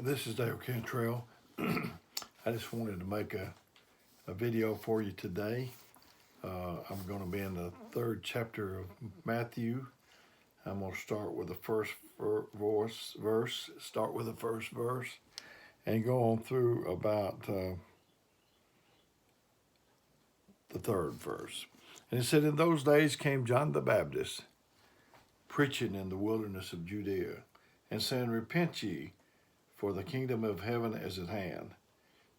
This is Dale Cantrell. I just wanted to make a video for you today. I'm going to be in the third chapter of Matthew. I'm going to start with the first verse, and go on through about the third verse. And it said, "In those days came John the Baptist, preaching in the wilderness of Judea, and saying, Repent ye, for the kingdom of heaven is at hand.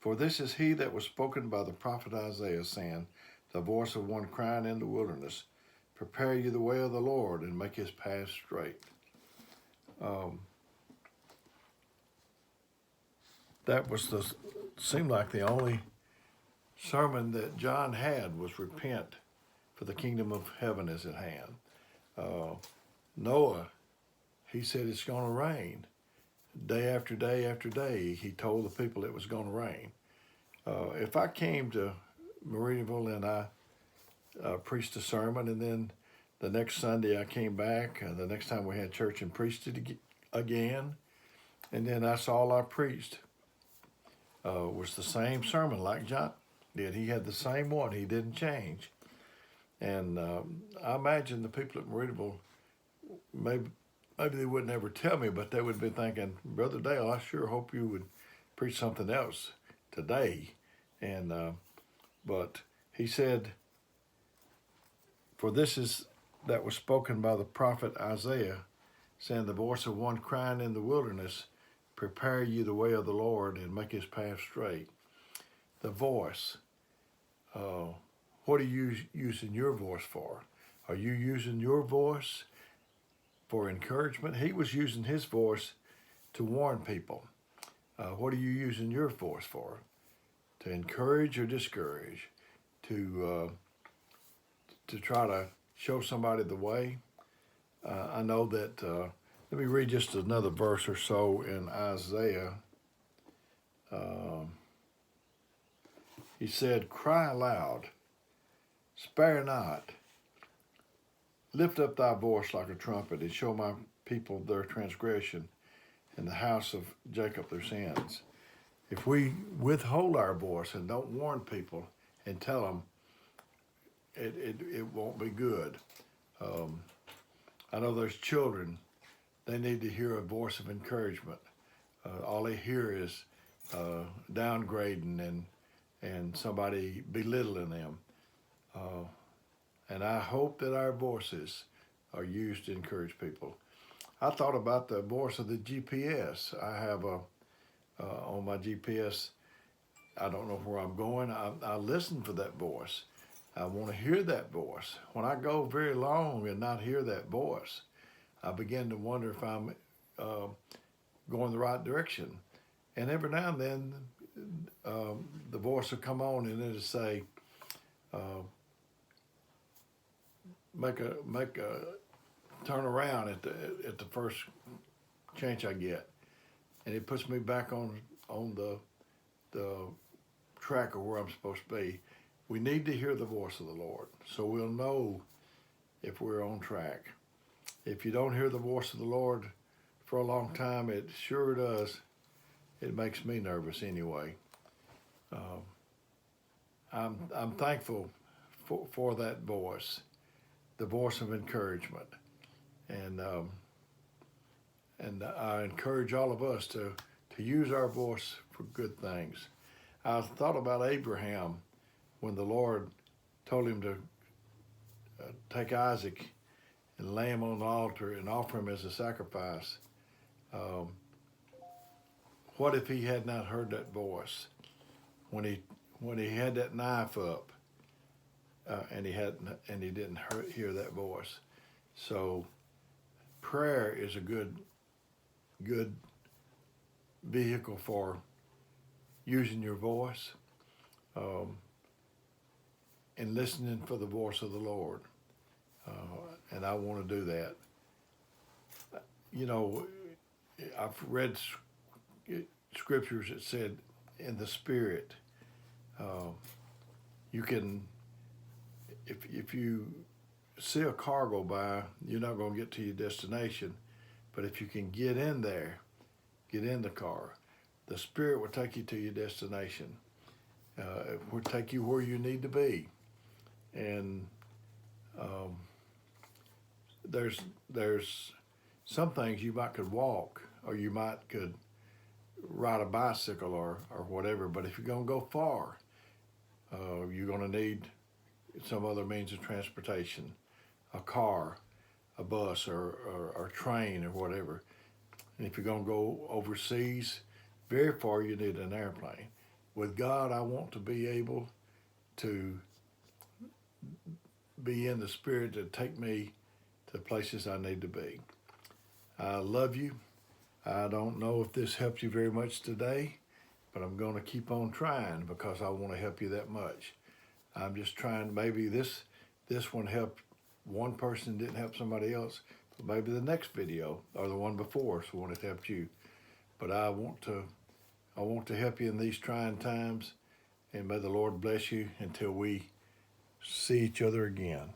For this is he that was spoken by the prophet Isaiah, saying, The voice of one crying in the wilderness, Prepare ye the way of the Lord, and make his path straight." That seemed like the only sermon that John had was repent, for the kingdom of heaven is at hand. Noah, he said it's going to rain. Day after day after day, he told the people it was going to rain. If I came to Marietteville and I preached a sermon, and then the next Sunday I came back, the next time we had church and preached it again, and then that's all I preached, was the same sermon like John did. He had the same one. He didn't change. And I imagine the people at Marietteville, maybe they wouldn't ever tell me, but they would be thinking, Brother Dale, I sure hope you would preach something else today. And but he said, for this is that was spoken by the prophet Isaiah, saying, the voice of one crying in the wilderness, Prepare ye the way of the Lord, and make his path straight. The voice. What are you using your voice for? Are you using your voice for encouragement? He was using his voice to warn people. What are you using your voice for? To encourage or discourage? To try to show somebody the way? I know that, let me read just another verse or so in Isaiah. He said, Cry aloud, spare not. Lift up thy voice like a trumpet, and show my people their transgression, and the house of Jacob their sins. If we withhold our voice and don't warn people and tell them, it won't be good. I know there's children, they need to hear a voice of encouragement. All they hear is downgrading and somebody belittling them. And I hope that our voices are used to encourage people. I thought about the voice of the GPS. I have on my GPS, I don't know where I'm going. I listen for that voice. I want to hear that voice. When I go very long and not hear that voice, I begin to wonder if I'm going the right direction. And every now and then, the voice will come on and it'll say, make a turn around at the first chance I get, and it puts me back on the track of where I'm supposed to be. We need to hear the voice of the Lord, so we'll know if we're on track. If you don't hear the voice of the Lord for a long time, it sure does. It makes me nervous anyway. I'm thankful for that voice, the voice of encouragement, and I encourage all of us to use our voice for good things. I thought about Abraham when the Lord told him to take Isaac and lay him on the altar and offer him as a sacrifice. What if he had not heard that voice when he had that knife up, and he didn't hear that voice? So prayer is a good vehicle for using your voice and listening for the voice of the Lord. And I want to do that. You know, I've read scriptures that said in the Spirit, you can, if you see a car go by, you're not going to get to your destination. But if you can get in there, get in the car. The Spirit will take you to your destination. It will take you where you need to be. And there's some things you might could walk, or you might could ride a bicycle or whatever. But if you're going to go far, you're going to need some other means of transportation, a car, a bus, or train, or whatever. And if you're going to go overseas very far, you need an airplane. With God, I want to be able to be in the Spirit to take me to the places I need to be. I love you. I don't know if this helped you very much today, but I'm going to keep on trying because I want to help you that much. I'm just trying. Maybe this one helped one person, didn't help somebody else, but maybe the next video or the one before so it helped you. But I want to help you in these trying times, and may the Lord bless you until we see each other again.